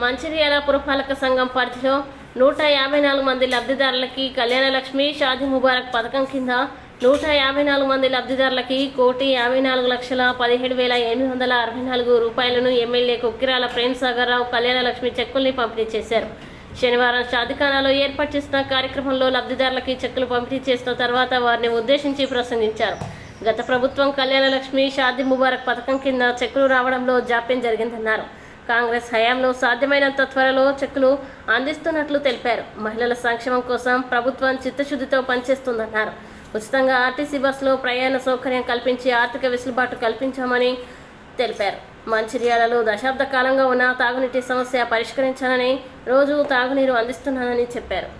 మంచిర్యాల పురపాలక సంఘం పరిధిలో 154 మంది లబ్ధిదారులకి కళ్యాణ లక్ష్మి షాదీ ముబారక్ పథకం కింద 154 మంది లబ్ధిదారులకి 1,54,17,864 రూపాయలను ఎమ్మెల్యే కుక్కిరాల ప్రేమ్ సాగర్ రావు కళ్యాణ లక్ష్మి చెక్కుల్ని పంపిణీ చేశారు. శనివారం షాదీఖానాలో ఏర్పాటు చేసిన కార్యక్రమంలో లబ్ధిదారులకి చెక్కులు పంపిణీ చేసిన తర్వాత వారిని ఉద్దేశించి ప్రసంగించారు. గత ప్రభుత్వం కళ్యాణ లక్ష్మి షాదీ ముబారక్ పథకం కింద చెక్కులు రావడంలో జాప్యం జరిగిందన్నారు. కాంగ్రెస్ హయాంలో సాధ్యమైనంత త్వరలో చెక్కులు అందిస్తున్నట్లు తెలిపారు. మహిళల సంక్షేమం కోసం ప్రభుత్వం చిత్తశుద్ధితో పనిచేస్తుందన్నారు. ఉచితంగా ఆర్టీసీ బస్సులో ప్రయాణ సౌకర్యం కల్పించి ఆర్థిక వెసులుబాటు కల్పించామని తెలిపారు. మంచిర్యాలలో దశాబ్ద కాలంగా ఉన్న తాగునీటి సమస్య పరిష్కరించాలని, రోజు తాగునీరు అందిస్తున్నానని చెప్పారు.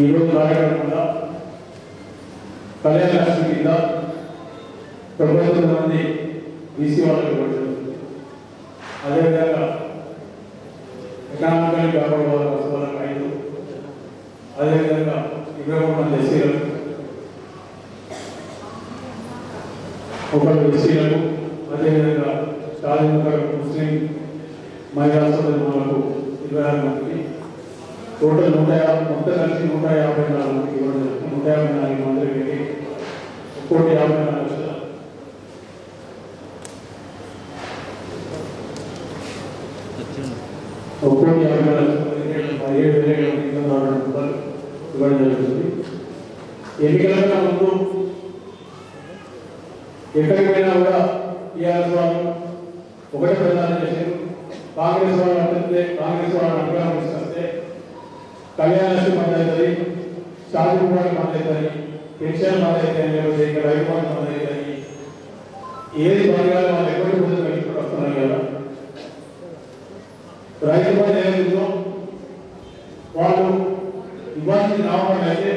ఈరోజు కార్యక్రమంలో కళ్యాణ లక్ష్మి కింద 99 మంది బీసీ వాళ్ళకి ఇవ్వడం, అదేవిధంగా ఎకనామికల్ బ్యాక్వర్డ్ వాళ్ళకి 5, అదేవిధంగా 23 మంది ఎస్సీలకు, 1 ఎస్సీలకు, అదేవిధంగా షాదీ ముబారక్ ముస్లిం మహిళా సోదరులకు 26 మందికి టోటల్ 150 మొత్తం కలిసి 154 మందికి ఇవ్వడం జరుగుతుంది. 154 మందికి పెట్టి 1,54,00,000 ఇవ్వడం జరుగుతుంది. ఎన్నికల ముందు ఎక్కడికి పోయినా కూడా టీఆర్ఎస్ వాళ్ళు ఒకటే ప్రచారం చేశారు. కాంగ్రెస్ వాళ్ళు అంటే కాంగ్రెస్ వాళ్ళు అధికారం తీసుకొస్తే కళ్యాణ లక్ష్మి బంద్ అవుతుంది, షాదీ ముబారక్ బంద్ అవుతుంది, పెన్షన్ బంద్ అవుతాయి, లేకపోతే ఇంకా రైతు బంధు బంద్ అవుతాయి. ఏది బంద్ కాదు, వాళ్ళు ఎక్కడికి పోతే కలుసుకుంటూ వస్తున్నారు కదా. రైతు బంధు ఏదైతుందో వాళ్ళు ఇవ్వాల్సింది రావడం అయితే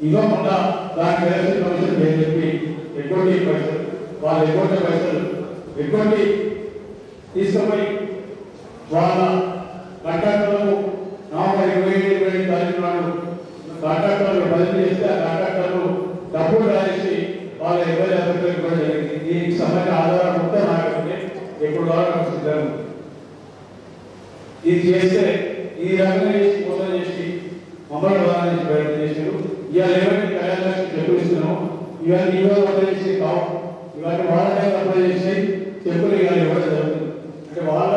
ఇవ్వకుండా దానికి ఎలక్షన్ కమిషన్ అని చెప్పి ఎటువంటి పైసలు వాళ్ళు ఎటువంటి తీసుకుపోయి వాళ్ళ కాంట్రాక్టర్లకు నవంబర్ 27 తారీఖు నాడు కాంట్రాక్టర్లు బదిలీ చేస్తే ఆ కాంట్రాక్టర్లు డబ్బులు రాసి వాళ్ళ ఎవరి అభిప్రాయం కూడా జరిగింది. దీనికి సంబంధించిన ఆధారం మొత్తం నాకంటే ఎప్పుడు ద్వారా సిద్ధం. ఇది చేస్తే ఈ రకంగా చేసి మోసం చేసి మమ్మల్ని ప్రధానం చేసి ప్రయత్నం చేశారు. ఇవాళ ఏమైనా కళ్యాణ లక్ష్మి చెప్పులు ఇస్తున్నాం, ఇవన్నీ ఇవాళ అప్లై చేసి కావు, ఇవన్నీ వాళ్ళ టైం అప్లై చేసి చెప్పులు ఇవాళ ఇవ్వడం జరుగుతుంది. అంటే వాళ్ళ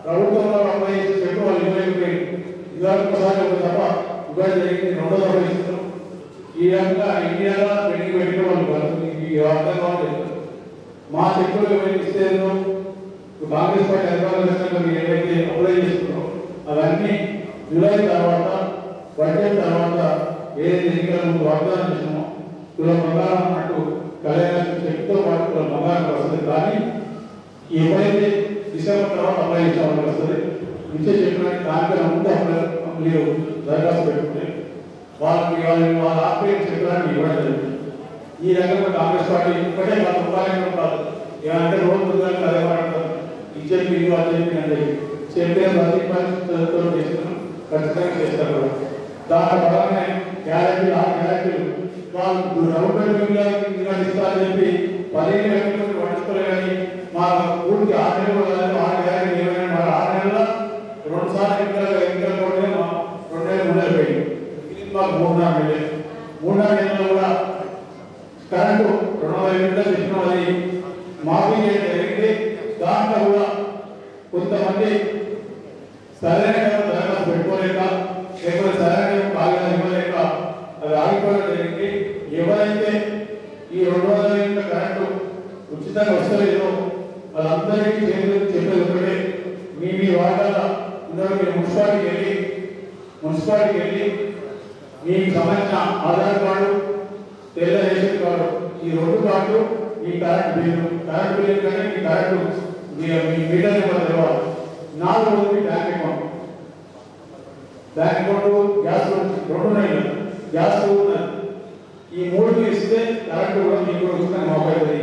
ప్రభుత్వంలో అప్లై చేసి చెప్పు వాళ్ళు ఇవ్వలేకపోయింది. ఇవాళ ఒకసారి ఒక తప్ప ఇవ్వడం జరిగింది, 2వ దఫా ఇస్తున్నాం. ఈ రకంగా ఇండియాలో పెండింగ్ పెట్టిన వాళ్ళు ఈ అర్థం కావాలి. మా చెప్పులు ఇస్తే కాంగ్రెస్ పార్టీ అధికారులు మీరు ఏవైతే అప్లై చేస్తున్నారో అవన్నీ జూలై తర్వాత బడ్జెట్ తర్వాత ఏదైతే ఎన్నికల ముందు వాగ్దానం చేసినామో తులం బంగారం అన్నట్టు కళ్యాణ చెక్కుతో పాటు తులం బంగారం వస్తుంది. కానీ ఎప్పుడైతే డిసెంబర్ తర్వాత అప్లై చేసే వాళ్ళకి వస్తుంది. ఇచ్చే చెప్పడానికి దానికన్నా ముందు మీరు దరఖాస్తు పెట్టుకుంటే వాళ్ళకి వాళ్ళ ఆపరేట్ చెప్పడానికి ఇవ్వడం జరుగుతుంది. ఈ రకంగా కాంగ్రెస్ పార్టీ ఇప్పటికే వాళ్ళ ఉపాయం కాదు, ఏమంటే రోజు ముందుగా అదే మాట్లాడతారు, ఇచ్చేది మీరు అని చెప్పే ప్రతి పరిస్థితులతో చేస్తున్నాం, ఖచ్చితంగా చేస్తారు కూడా. దాని పరంగానే గ్యారెంటీ 6 గ్యారెంటీలు వాళ్ళు గవర్నమెంట్ ఇస్తారని చెప్పి 15 గంటలు పట్టించుకోలే. కానీ మా పూర్తి 6 నెలలు 6 గ్యారెంటీ ఏమైనా మా 6 నెలల 2 సార్లు ఎన్నికల కూడా 2 నెలలు ఉండలేకపోయింది. మాకు 3-4 నెలలు 3-4 నెలలు కూడా కరెంటు 200 యూనిట్లు తెచ్చినాం. అది మాఫీ చేయడం జరిగింది. దాంట్లో కూడా కొంతమంది సరైన దరఖాస్తు పెట్టుకోలేక, లేకపోతే సరైన కాగితాలు ఇవ్వలేక అది ఆగిపోవడం జరిగింది. ఎవరైతే ఈ 200 యూనిట్ల కరెంటు ఉచితంగా వస్తలేదో వాళ్ళందరికీ చెప్పేది ఒకటే, మీ వాటాల మీరు మున్సిపాలిటీకి వెళ్ళి మీకు సంబంధించిన ఆధార్ కార్డు, తెల్ల రేషన్ కార్డు, ఈ 2 కార్డు మీ కరెంట్ బిల్లు కానీ మీ కరెంటు మీ మీటర్ నెంబర్ తెలవాలి. 4 రోజులు బ్యాంక్ అకౌంట్ గ్యాస్ 2 ఉన్నాయి, గ్యాస్ ఈ 3 ఇస్తే కరెంటు కూడా మీకు ఉచితంగా మోపడుతుంది.